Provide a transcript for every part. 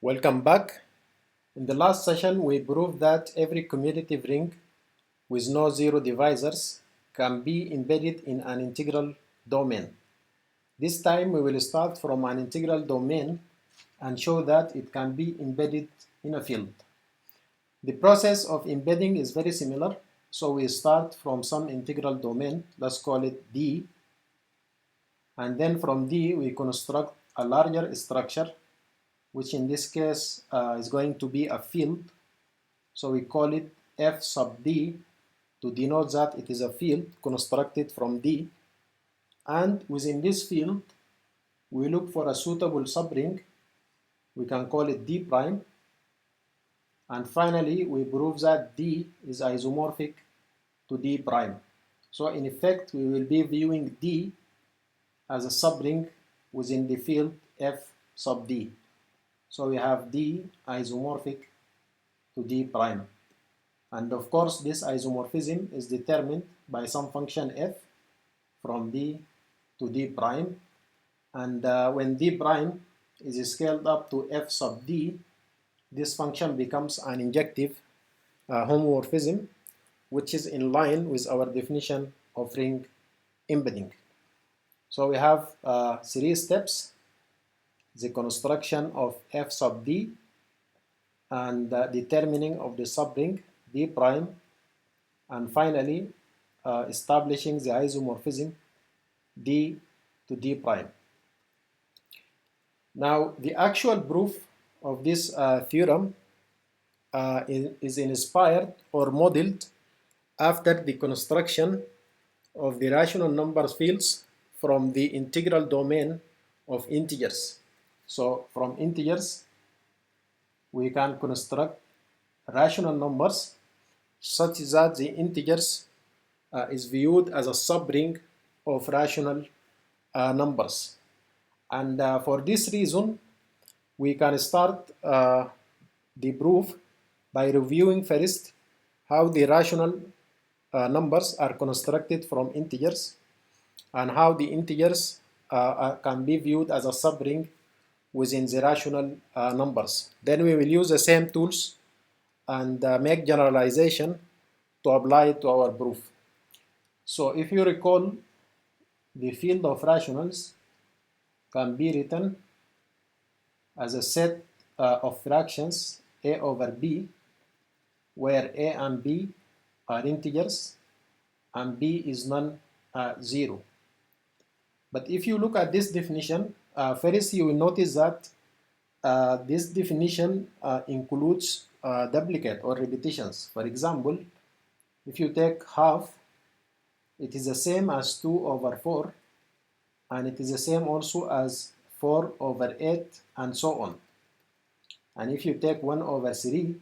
Welcome back. In the last session, we proved that every commutative ring with no zero divisors can be embedded in an integral domain. This time, we will start from an integral domain and show that it can be embedded in a field. The process of embedding is very similar, so we start from some integral domain, let's call it D, and then from D we construct a larger structure, which in this case is going to be a field. So we call it F sub D to denote that it is a field constructed from D. And within this field, we look for a suitable subring. We can call it D prime. And finally, we prove that D is isomorphic to D prime. So in effect, we will be viewing D as a subring within the field F sub D. So we have D isomorphic to D prime. And of course, this isomorphism is determined by some function f from D to D prime. And when D prime is scaled up to f sub D, this function becomes an injective homomorphism, which is in line with our definition of ring embedding. So we have 3 steps: the construction of f sub D, and determining of the subring D prime, and finally establishing the isomorphism D to D prime. Now, the actual proof of this theorem is inspired or modeled after the construction of the rational numbers fields from the integral domain of integers. So from integers, we can construct rational numbers such that the integers is viewed as a subring of rational numbers. And for this reason, we can start the proof by reviewing first how the rational numbers are constructed from integers and how the integers can be viewed as a subring within the rational numbers. Then we will use the same tools and make generalization to apply it to our proof. So if you recall, the field of rationals can be written as a set of fractions a over b, where a and b are integers and b is non-zero. But if you look at this definition, first you will notice that this definition includes duplicate or repetitions. For example, if you take half, it is the same as 2 over 4, and it is the same also as 4 over 8, and so on. And if you take 1 over 3,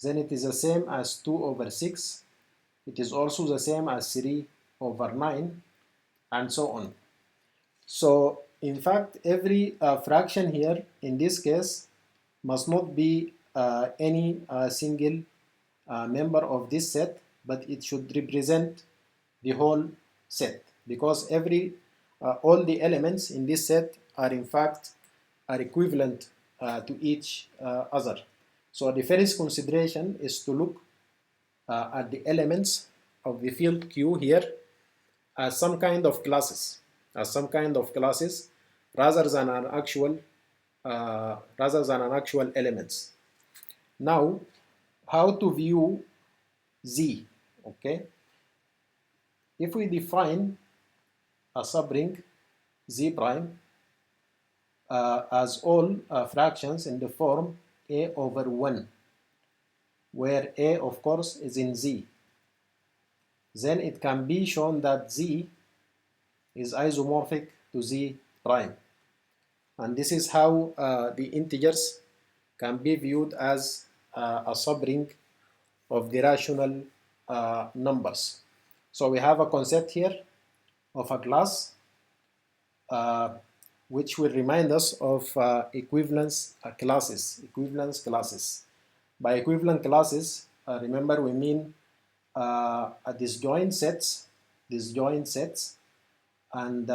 then it is the same as 2 over 6. It is also the same as 3 over 9, and so on. So in fact, every fraction here in this case must not be any single member of this set, but it should represent the whole set, because all the elements in this set are in fact equivalent to each other. So the first consideration is to look at the elements of the field Q here as some kind of classes, rather than an actual elements. Now, how to view Z? Okay, if we define a subring Z prime as all fractions in the form a over 1, where a of course is in Z, then it can be shown that Z is isomorphic to Z prime. And this is how the integers can be viewed as a subring of the rational numbers. So we have a concept here of a class which will remind us of equivalence classes. By equivalent classes, remember we mean disjoint sets, and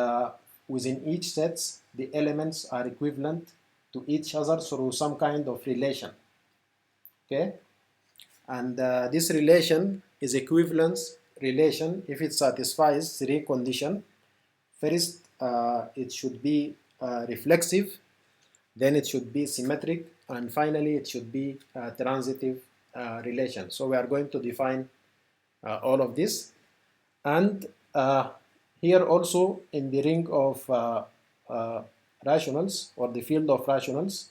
within each set the elements are equivalent to each other through some kind of relation. Okay, and this relation is equivalence relation if it satisfies three conditions. First, it should be reflexive, then it should be symmetric, and finally it should be transitive relation. So we are going to define all of this. And here also in the ring of rationals, or the field of rationals,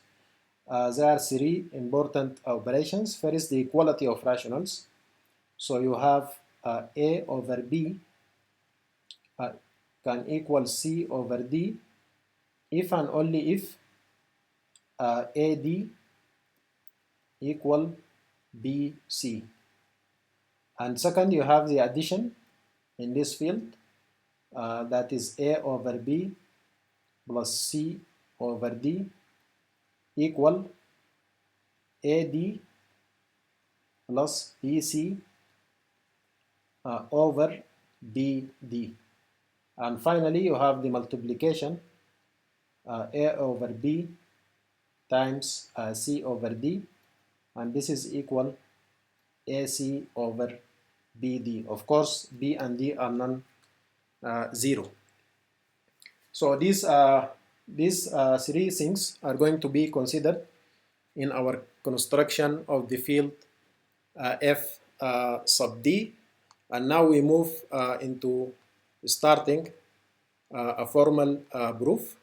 there are three important operations. First, the equality of rationals. So you have A over B uh, can equal C over D if and only if AD equal BC. And second, you have the addition in this field, that is A over B plus C over D equal AD plus BC over BD. And finally, you have the multiplication A over B times C over D, and this is equal AC over BD. Of course, B and D are non-zero. So these three things are going to be considered in our construction of the field F sub D. And now we move into starting a formal proof.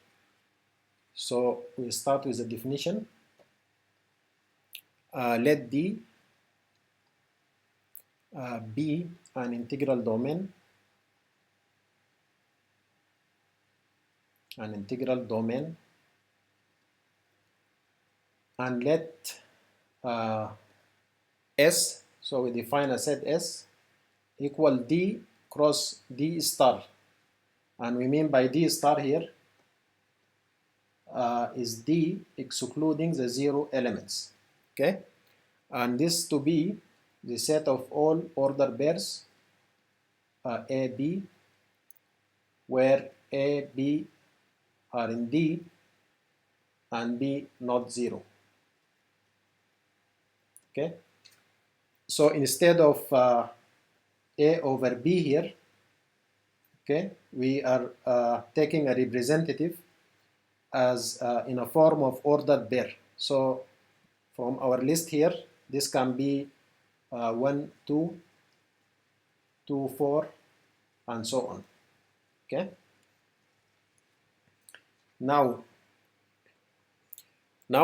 So we start with the definition. Let D be an integral domain, and let S, so we define a set S, equal D cross D star. And we mean by D star here is D excluding the zero elements. Okay, and this to be the set of all order pairs A, B, where A, B are in D and B not zero. Okay, so instead of A over B here, okay, we are taking a representative as in a form of ordered pair. So from our list here, this can be 1, 2, 2, 4, and so on. Okay. Now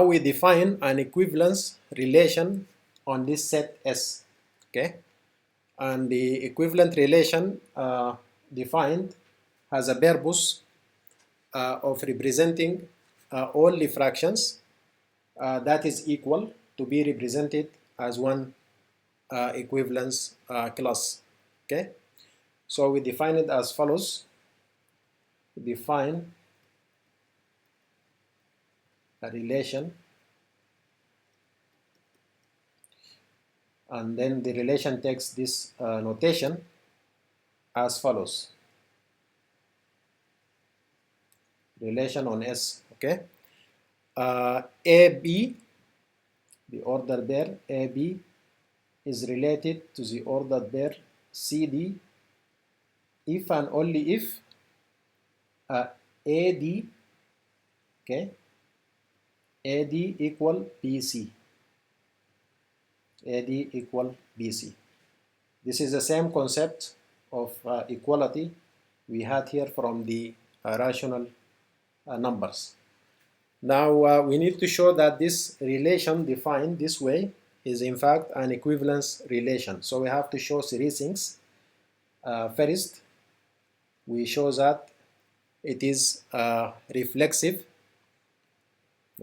we define an equivalence relation on this set S. Okay, and the equivalent relation defined has a purpose of representing all the fractions that is equal to be represented as one equivalence class. Okay, so we define it as follows. We define a relation, and then the relation takes this notation as follows. Relation on S. Okay, AB, the ordered pair AB, is related to the ordered pair CD if and only if AD, okay, AD equal BC. AD equal BC. This is the same concept of equality we had here from the rational numbers. Now we need to show that this relation defined this way is in fact an equivalence relation. So we have to show three things. First, we show that it is reflexive.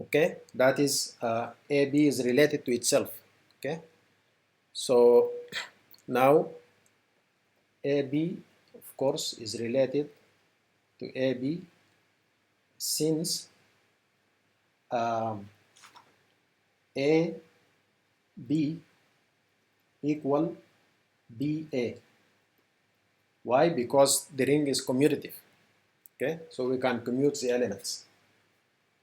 Okay, that is AB is related to itself. Okay, so now AB of course is related to AB since AB equal BA. Why? Because the ring is commutative. Okay, so we can commute the elements.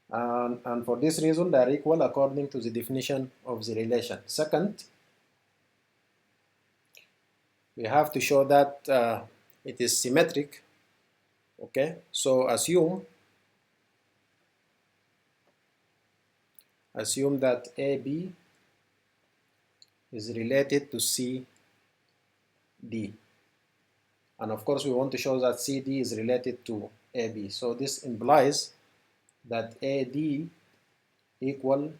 and for this reason they are equal according to the definition of the relation. Second, we have to show that it is symmetric. Okay, so assume that AB is related to CD, and of course we want to show that CD is related to AB. So this implies that AD equal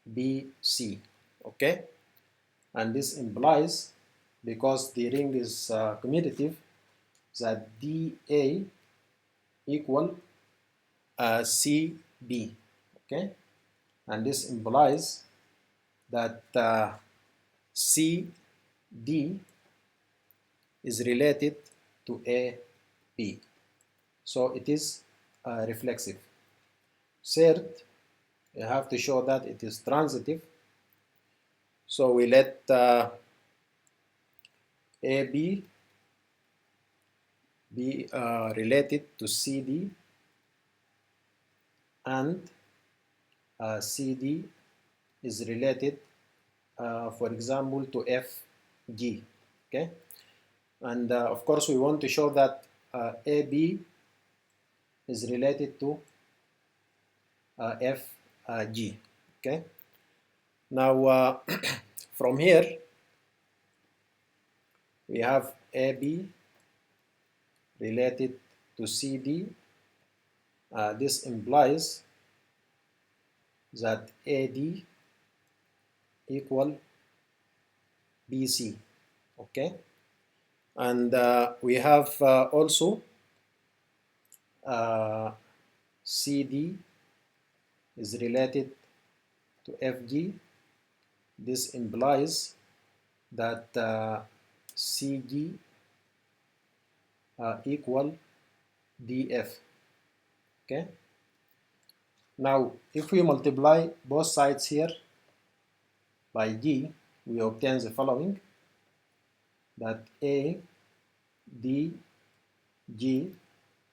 BC. Okay, and this implies, because the ring is commutative, that DA equal CB. Okay, and this implies that CD is related to AB. So it is reflexive. Third, you have to show that it is transitive. So we let AB be related to CD, and CD is related, for example, to FG. Okay, and of course we want to show that AB is related to FG. Okay, now from here we have AB related to CD. This implies that AD equal BC. Okay, and we have also CD is related to FG. This implies that CG equal DF. Okay, now if we multiply both sides here by G, we obtain the following, that A D G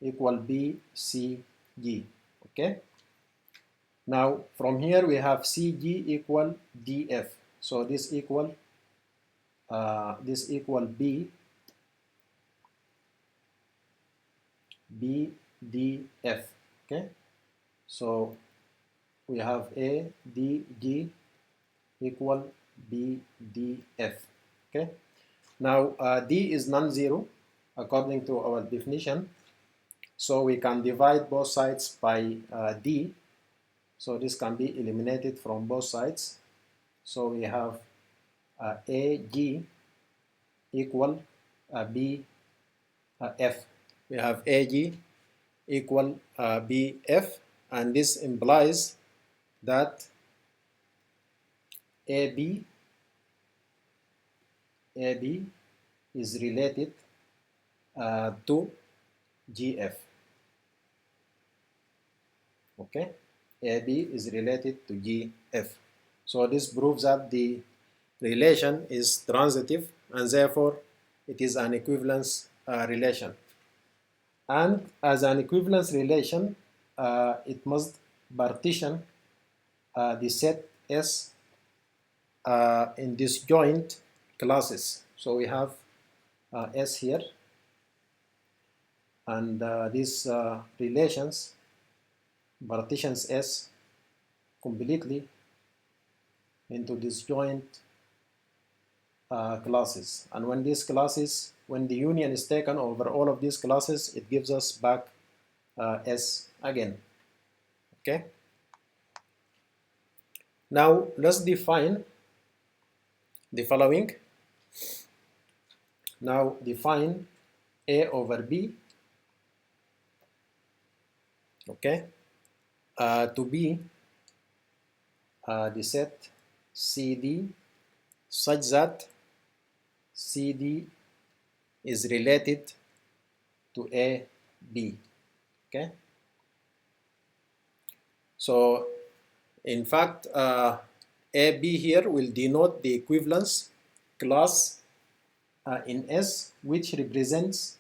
equal B C G. Okay, now from here we have CG equal DF, so this equal B BDF. Okay, so we have A D G equal BDF. Okay, now D is non-zero according to our definition, so we can divide both sides by D, so this can be eliminated from both sides. So we have AG equal BF. We have AG equal BF, and this implies that AB is related to GF. Okay, AB is related to GF. So this proves that the relation is transitive, and therefore it is an equivalence relation. And as an equivalence relation, it must partition the set S in disjoint classes. So we have S here, and these relations partitions S completely into disjoint classes, and when these classes, when the union is taken over all of these classes, it gives us back S again. Okay, now let's define the following. Now define A over B, okay, to be the set CD such that CD is related to AB. Okay, so in fact AB here will denote the equivalence class in S, which represents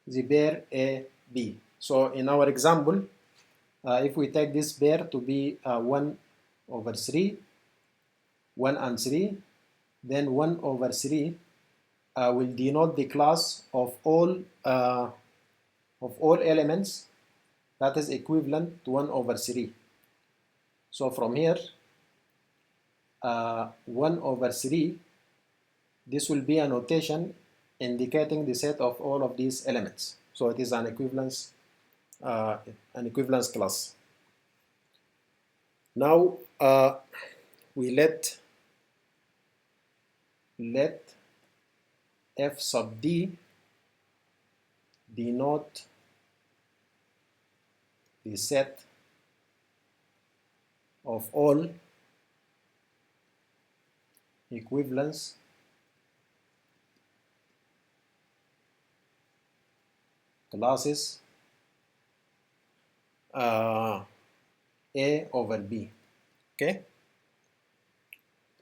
the pair AB. So in our example, if we take this pair to be 1 over 3, 1 and 3, then 1 over 3 will denote the class of all elements that is equivalent to 1 over 3. So from here, 1 over 3, this will be a notation indicating the set of all of these elements. So it is an equivalence class. Now we let f sub d denote the set of all equivalence classes A over B, okay,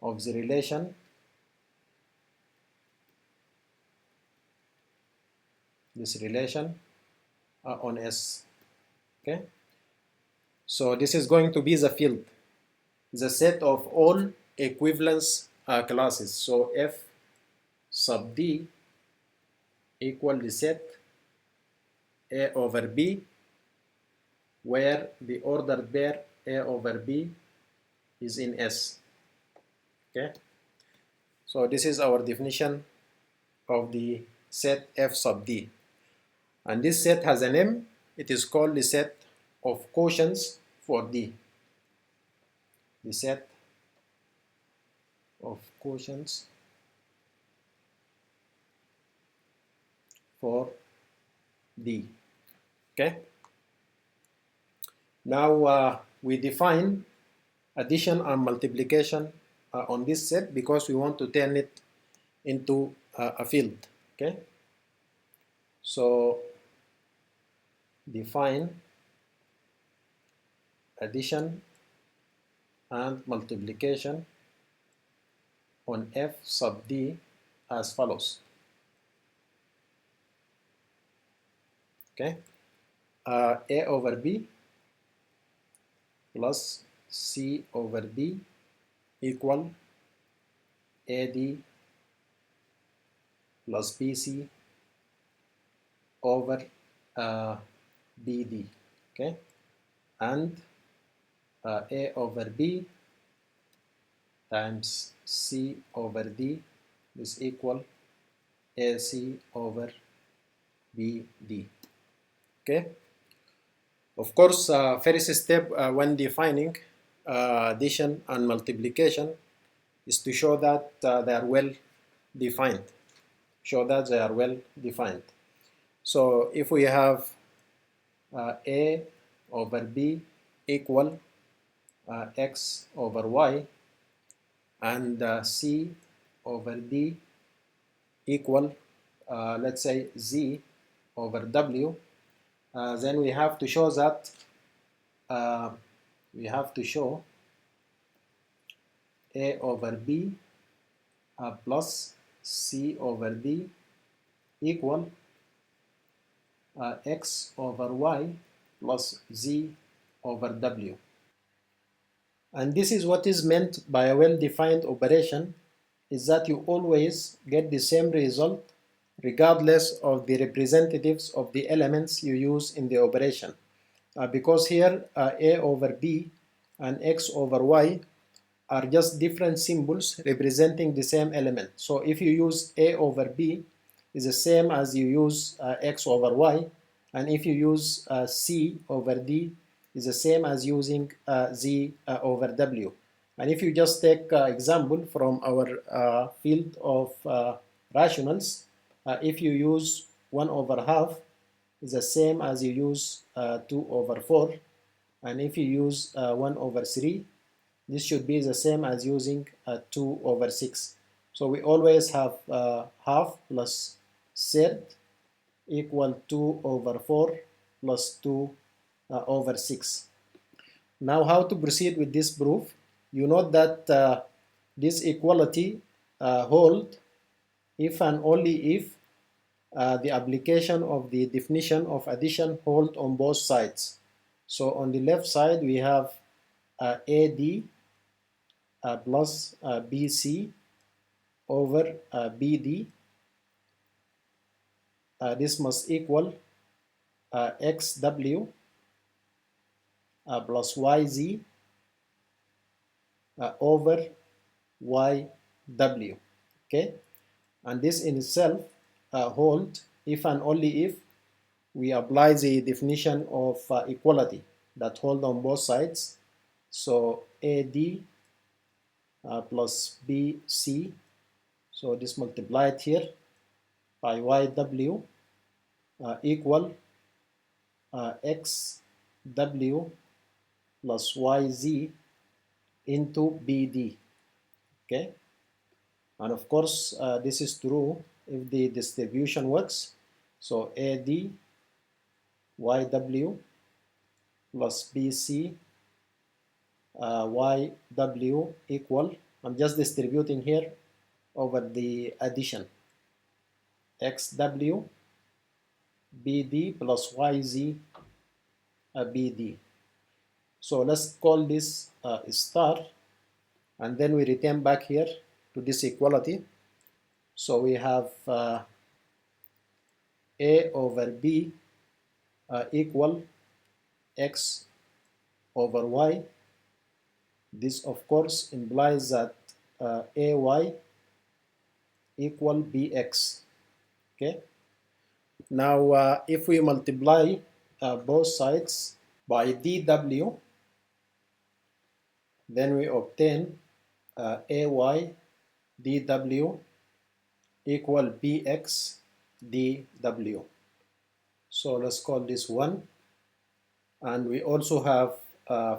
of the relation on S, okay. So this is going to be the field, the set of all equivalence classes. So f sub d equal the set A over B, where the ordered pair A over B is in S, okay. So this is our definition of the set f sub d, and this set has a name. It is called the set of quotients for D. The set of quotients for D, okay. Now we define addition and multiplication on this set because we want to turn it into a field, okay. So define addition and multiplication on f sub d as follows, okay. A over B plus C over D equal AD plus BC over BD, okay, and A over B times C over D is equal AC over BD, okay. Of course, first step when defining addition and multiplication is to show that they are well defined. So if we have A over B equal X over Y and C over D equal let's say Z over W, then we have to show that A over B plus C over D equal X over Y plus Z over W. And this is what is meant by a well-defined operation, is that you always get the same result regardless of the representatives of the elements you use in the operation. Because here A over B and X over Y are just different symbols representing the same element. So if you use A over B, is the same as you use X over Y, and if you use C over D, is the same as using Z over W. And if you just take example from our field of rationals, if you use 1 over half, is the same as you use 2 over 4, and if you use 1 over 3, this should be the same as using 2 over 6. So we always have half plus third equal 2 over 4 plus 2 over 6. Now how to proceed with this proof? You note that this equality hold if and only if the application of the definition of addition hold on both sides. So on the left side we have AD plus BC over BD. This must equal XW plus YZ over YW. Okay, and this in itself hold if and only if we apply the definition of equality that hold on both sides. So AD plus BC, so this multiplied here by YW equal XW plus YZ into BD. Okay, and of course this is true if the distribution works. So AD YW plus BC YW equal, I'm just distributing here over the addition, XW BD plus YZ BD. So let's call this star, and then we return back here to this equality. So we have A over B equal X over Y. This of course implies that AY equal BX. Okay. Now if we multiply both sides by DW, then we obtain AY DW equal BX DW. So let's call this 1. And we also have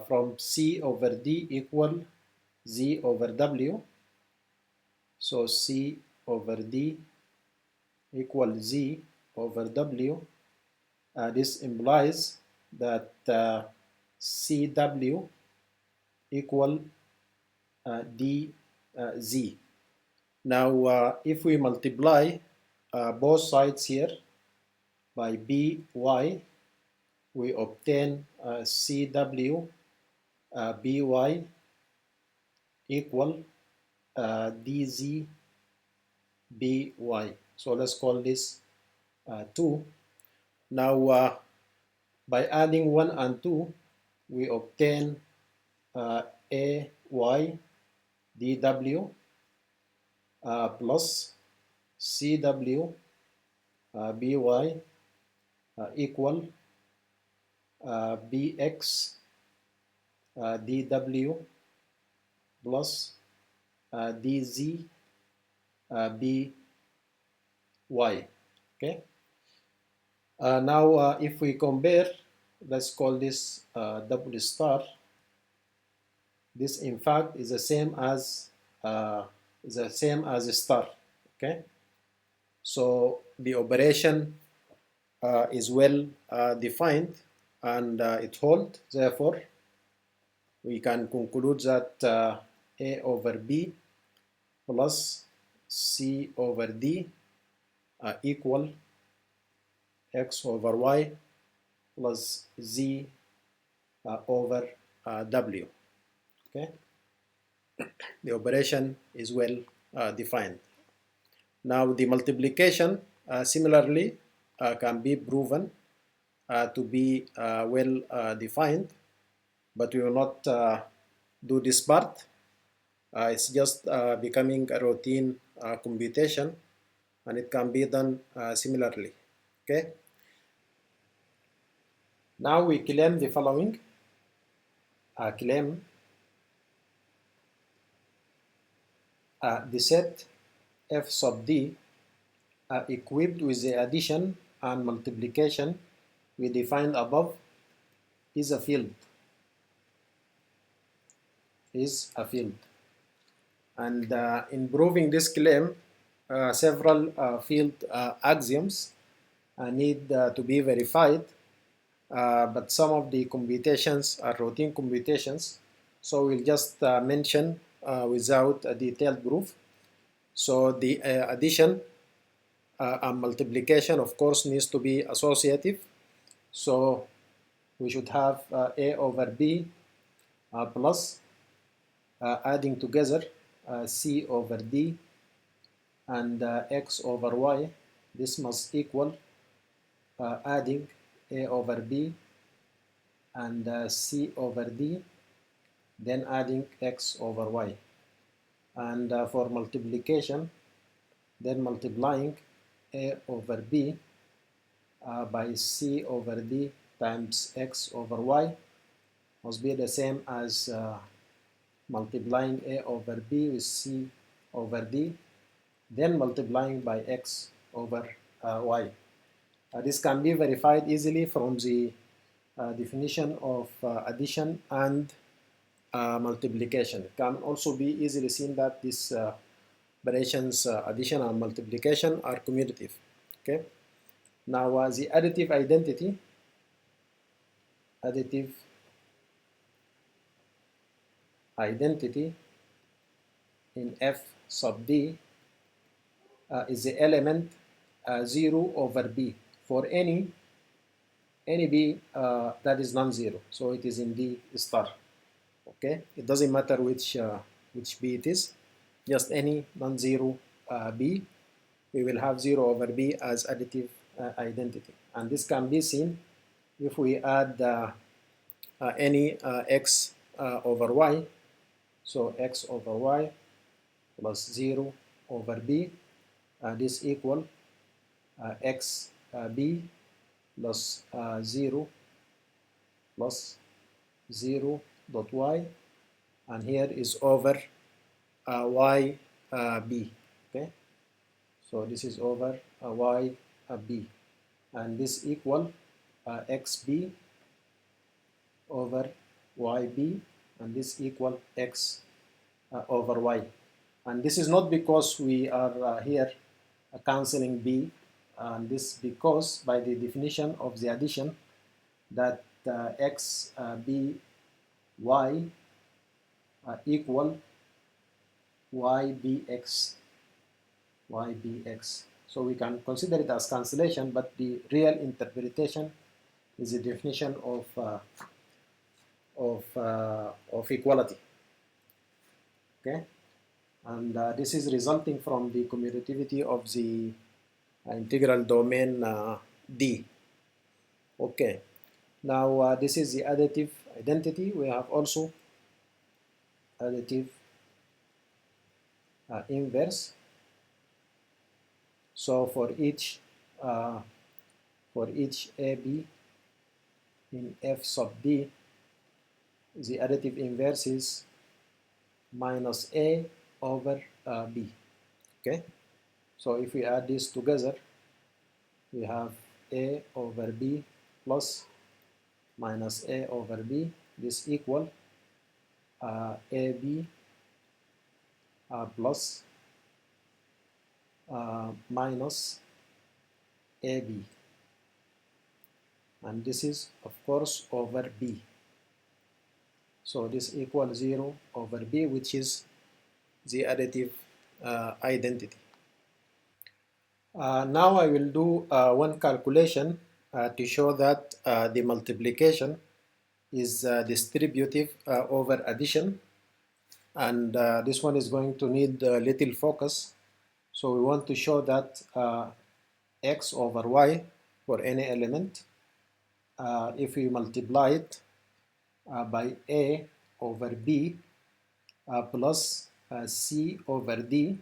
from C over D equal Z over W. So C over D equal Z over W. This implies that CW equal DZ. Now if we multiply both sides here by BY, we obtain CW BY equal DZ BY. So let's call this 2. Now by adding 1 and 2, we obtain AY DW plus CW BY equal BX DW plus DZ BY. Okay. Now if we compare, let's call this double star. This in fact is the same as a star. Okay. So the operation is well defined and it holds. Therefore, we can conclude that A over B plus C over D equal X over Y plus Z over W. Okay, the operation is well defined. Now the multiplication similarly can be proven to be well defined, but we will not do this part. It's just becoming a routine computation, and it can be done similarly. Okay. Now we claim the following. Claim the set F sub D equipped with the addition and multiplication we defined above is a field. And in proving this claim, several field axioms need to be verified, but some of the computations are routine computations, so we'll just mention without a detailed proof. So the addition and multiplication of course needs to be associative. So we should have a over b plus adding together c over d and x over y. This must equal adding a over b and c over d, then adding x over y. And for multiplication, then multiplying a over b by c over d times x over y must be the same as multiplying a over b with c over d, then multiplying by x over y. This can be verified easily from the definition of addition and multiplication. It can also be easily seen that these operations, addition and multiplication, are commutative. Okay. Now the additive identity, in f sub d is the element 0 over b for any b that is non-zero. So it is in d star. Okay, it doesn't matter which b it is, just any non-zero b. We will have 0 over b as additive identity, and this can be seen if we add any x over y. So x over y plus 0 over b, this equal x b plus 0 plus 0 dot y, and here is over y b. Okay, so this is over y b, and this equal xb over yb, and this equal x over y. And this is not because we are here cancelling b, and this because by the definition of the addition that x b y equal ybx. So we can consider it as cancellation, but the real interpretation is the definition of equality. Okay, and this is resulting from the commutativity of the integral domain D. Okay, now this is the additive identity. We have also additive inverse. So for each AB in f sub D, the additive inverse is minus A over B. Okay, so if we add this together, we have A over B plus minus A over B. This equal AB plus minus AB, and this is of course over B. So this equals 0 over B, which is the additive identity. Now I will do one calculation to show that the multiplication is distributive over addition, and this one is going to need little focus. So we want to show that x over y for any element, if we multiply it by a over b plus c over d,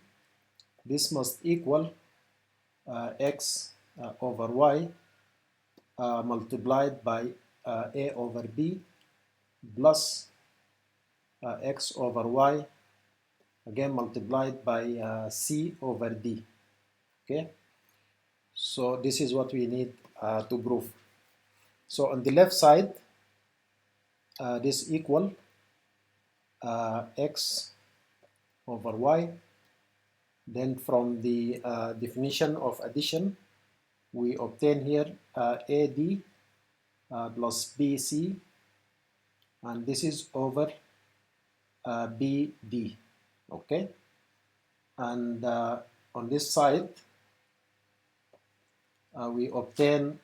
this must equal x over y multiplied by a over b plus x over y again multiplied by c over d. Okay, so this is what we need to prove. So on the left side, this equal x over y. Then from the definition of addition, we obtain here AD plus BC, and this is over BD. Okay, and on this side, we obtain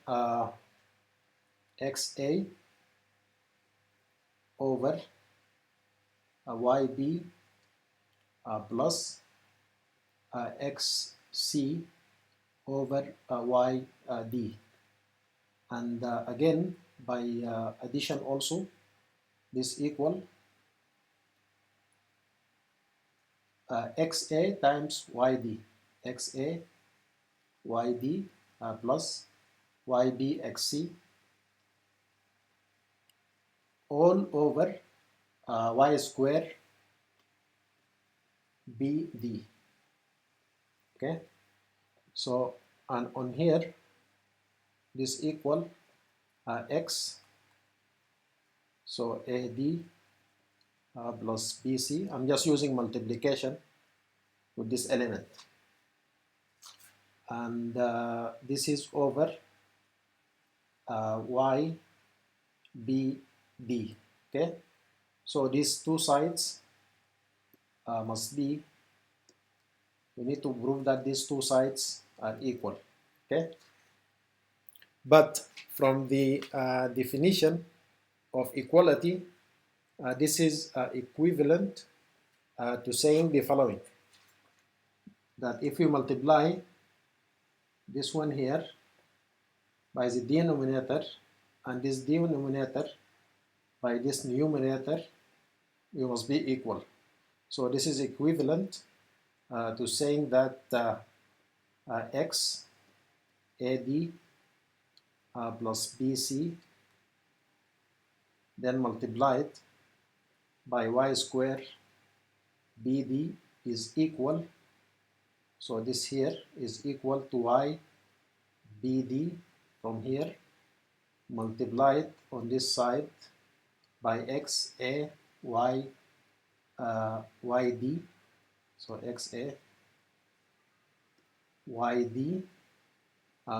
XA over YB plus XC over YD, and again by addition also this equal XA times YD, XA YD plus YB XC all over Y square BD. Okay, so and on here this equal X, so AD plus BC. I'm just using multiplication with this element, and this is over YBD. Okay, so these two sides must be, we need to prove that these two sides are equal. Okay, but from the definition of equality, this is equivalent to saying the following, that if we multiply this one here by the denominator and this denominator by this numerator, we must be equal. So this is equivalent to saying that X AD plus BC then multiplied by Y square BD is equal, so this here is equal to Y BD from here multiplied on this side by X A Y YD, so X A YD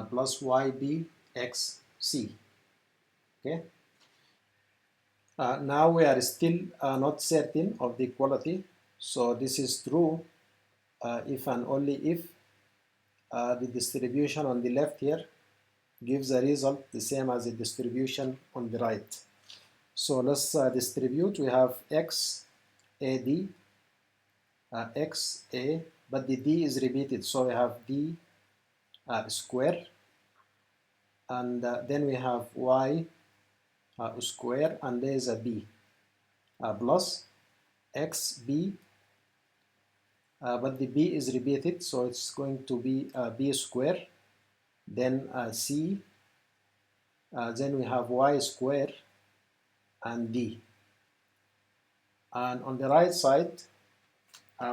plus YB XC. Okay. Now we are still not certain of the equality, so this is true if and only if the distribution on the left here gives a result the same as the distribution on the right. So let's distribute. We have X AD X A, but the D is repeated, so we have D square, and then we have Y square, and there is a B plus XB, but the B is repeated, so it's going to be B square, then C, then we have Y square and D. And on the right side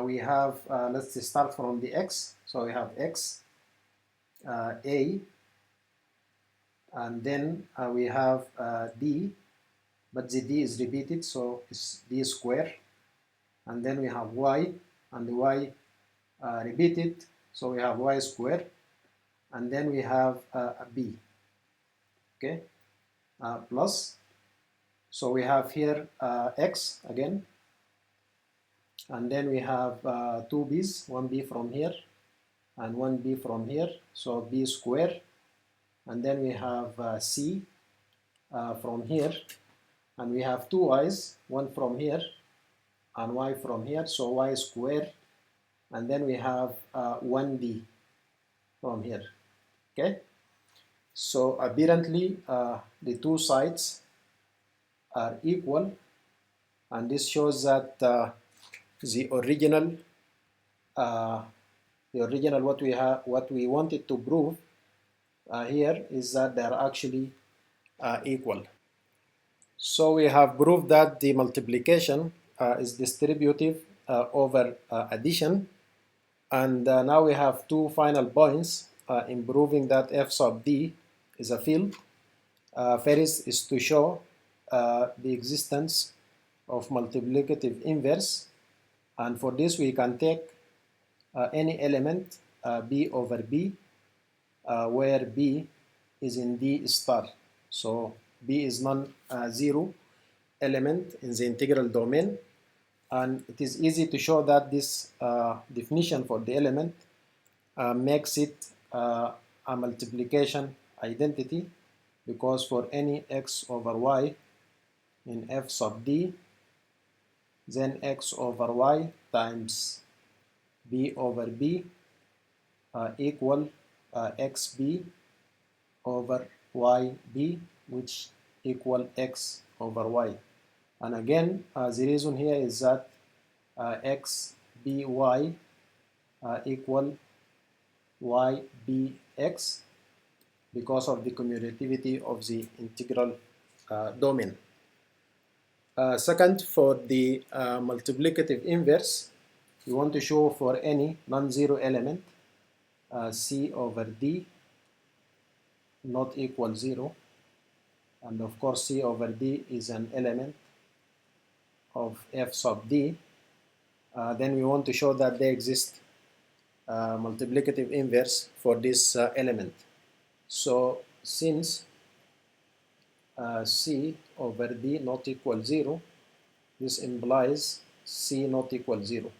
we have, let's start from the X, so we have X A, and then we have D, but the D is repeated, so it's D square, and then we have Y, and the Y repeated, so we have Y square, and then we have a B. Okay, plus, so we have here X again, and then we have two B's, one B from here and one B from here, so B square, and then we have C from here, and we have two Y's, one from here and Y from here, so Y square, and then we have one D from here. Okay, so apparently the two sides are equal, and this shows that the original what we wanted to prove here is that they are actually equal. So we have proved that the multiplication is distributive over addition, and now we have two final points in proving that f sub d is a field. First is to show the existence of multiplicative inverse, and for this we can take any element b over b where b is in D star. So b is non-zero element in the integral domain, and it is easy to show that this definition for the element makes it a multiplication identity, because for any x over y in f sub d, then x over y times b over b equal xb over yb, which equal x over y. And again, the reason here is that xby equal ybx because of the commutativity of the integral domain. Second, for the multiplicative inverse, we want to show for any non-zero element c over d not equal 0, and of course c over d is an element of f sub d. Then we want to show that there exists multiplicative inverse for this element. So since c over d not equal 0, this implies c not equal 0.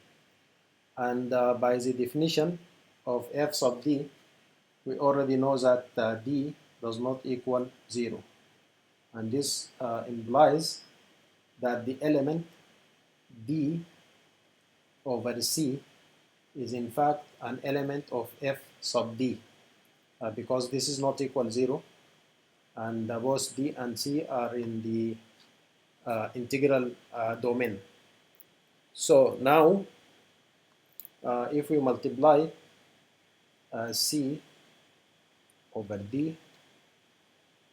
And by the definition of f sub d, we already know that d does not equal 0. And this implies that the element d over c is in fact an element of f sub d because this is not equal 0, and both d and c are in the integral domain. So now if we multiply c over d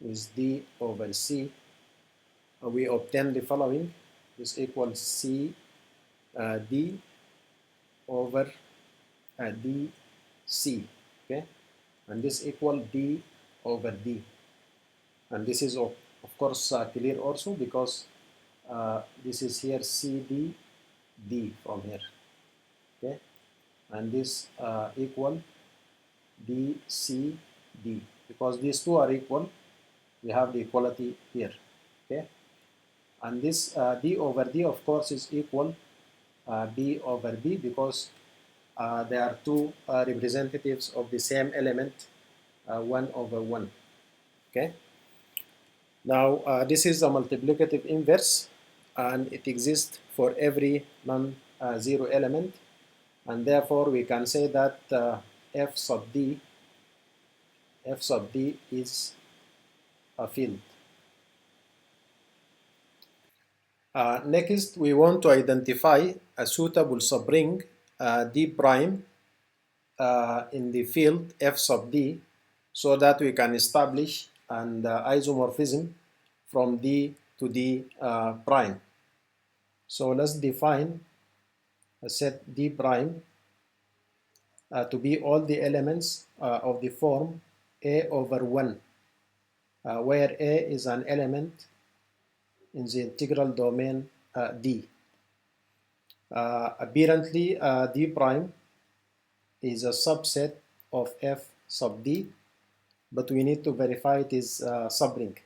with d over c, we obtain the following. This equals c d over dc, okay, and this equal d over d, and this is of course clear also because this is here cd d from here, okay, and this equal dc d because these two are equal. We have the equality here, okay, and this d over d of course is equal b over b because they are two representatives of the same element, 1 over 1, okay. Now this is a multiplicative inverse, and it exists for every non-zero element, and therefore we can say that f sub d is a field. Next, we want to identify a suitable subring d prime in the field f sub d so that we can establish an isomorphism from d to d prime. So let's define a set d prime to be all the elements of the form a over 1, where a is an element in the integral domain d. Apparently, d prime is a subset of f sub d, but we need to verify it is subring.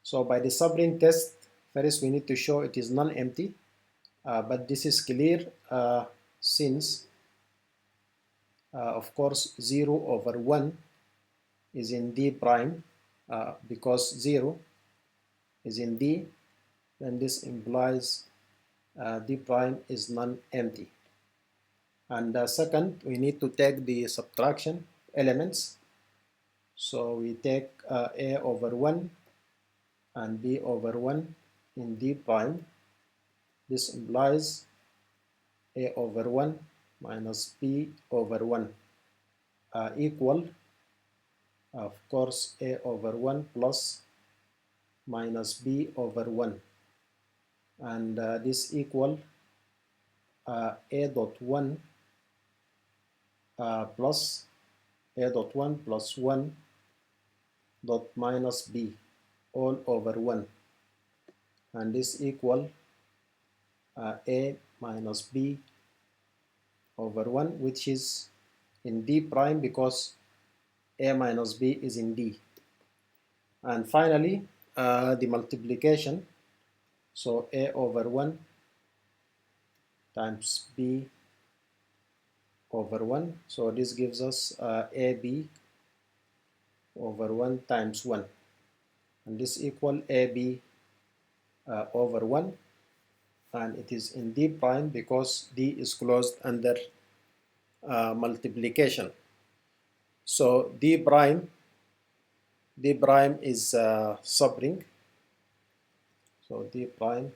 So by the subring test, first we need to show it is non-empty, but this is clear since of course 0 over 1 is in d prime because 0 is in d, then this implies d prime is non-empty. And second, we need to take the subtraction elements. So we take a over 1 and b over 1 in d prime. This implies a over 1 minus b over 1 equal, of course, a over 1 plus minus b over 1. And this equal a dot 1 plus a dot 1 plus 1 dot minus b all over 1, and this equal a minus b over 1, which is in d prime because a minus b is in d. And finally the multiplication, so a over 1 times b over 1, so this gives us ab over 1 times 1, and this equal ab over 1, and it is in D prime because D is closed under multiplication. So D prime is subring. So D prime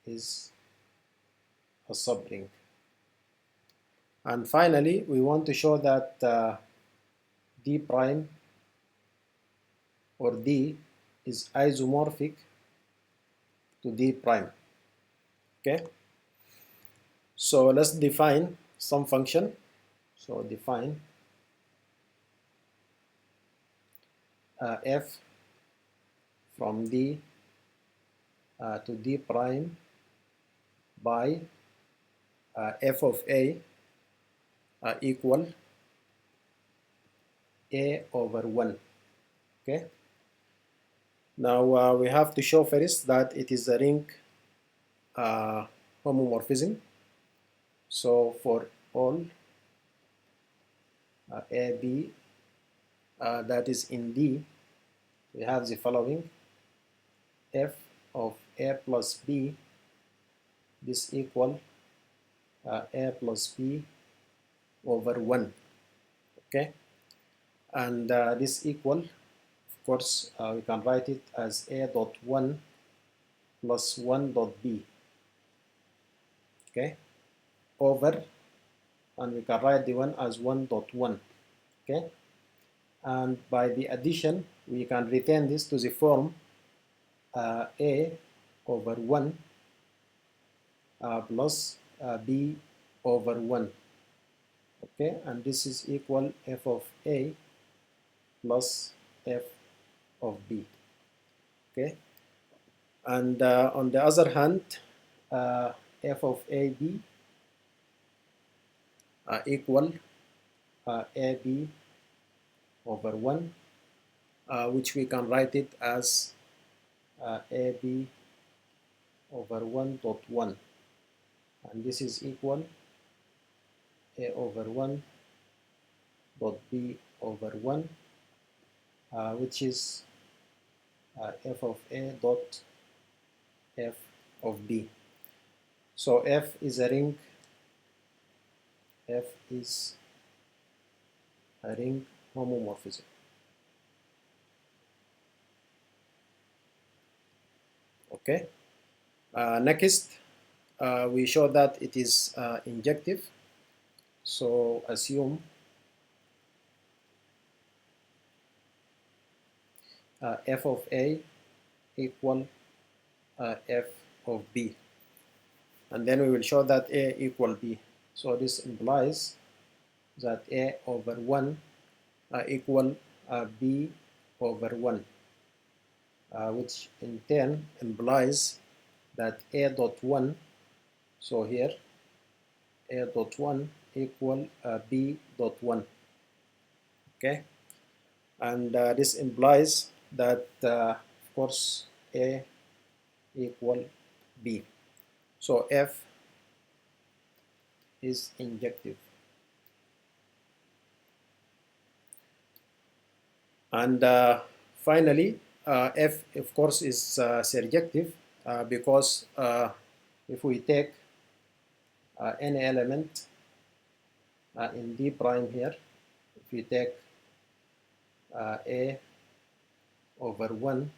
is a subring. And finally, we want to show that D prime or D is isomorphic to D prime. Okay. So let's define some function. So define f from D to D prime by f of a equal a over 1. Okay. Now we have to show first that it is a ring homomorphism. So for all a b that is in D, we have the following: f of a plus b, this equal a plus b over 1. Okay, and this equal, of course, we can write it as a dot 1 plus 1 dot b. Okay, over, and we can write the one as 1 dot 1. Okay, and by the addition we can return this to the form a over 1 plus b over 1. Okay, and this is equal f of a plus f of b. Okay, and on the other hand, f of ab equal ab over 1, which we can write it as ab over 1 dot 1, and this is equal a over 1 dot b over 1, which is f of a dot f of b. So f is a ring. F is a ring homomorphism. Okay. Next, we show that it is injective. So assume f of a equal f of b, and then we will show that a equal b. So this implies that a over 1 equal b over 1, which in turn implies that a dot 1, so here a dot 1 equal b dot 1. Okay, and this implies that of course a equal b. So f is injective. And finally, f of course is surjective because if we take any element in D prime here, if we take a over 1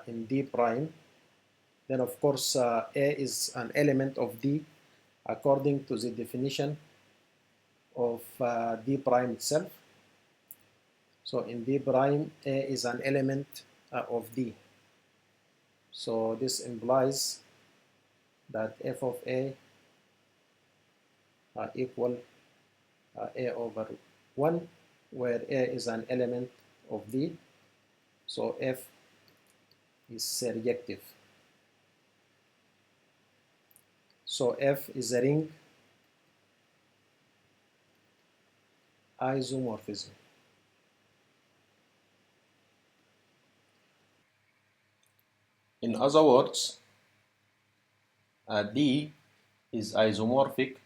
in D prime, then of course a is an element of D according to the definition of D prime itself. So in D prime, a is an element of D. So this implies that f of a equal a over 1, where a is an element of D. So f is surjective. So f is a ring isomorphism. In other words, D is isomorphic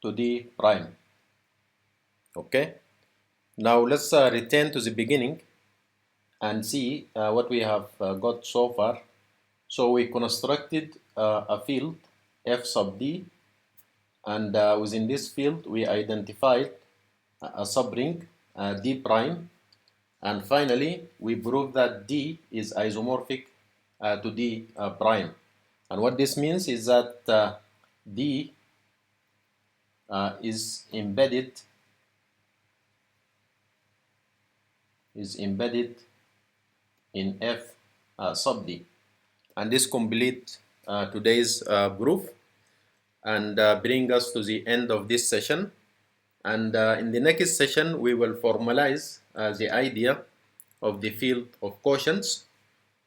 to D prime. Okay, now let's return to the beginning and see what we have got so far So we constructed a field f sub d, and within this field we identified a subring d prime, and finally we proved that d is isomorphic to d prime. And what this means is that d is embedded in f sub d. And this complete today's proof, and bring us to the end of this session. And in the next session, we will formalize the idea of the field of quotients,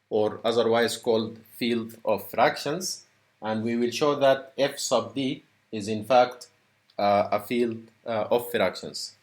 or otherwise called field of fractions. And we will show that f sub d is in fact a field of fractions.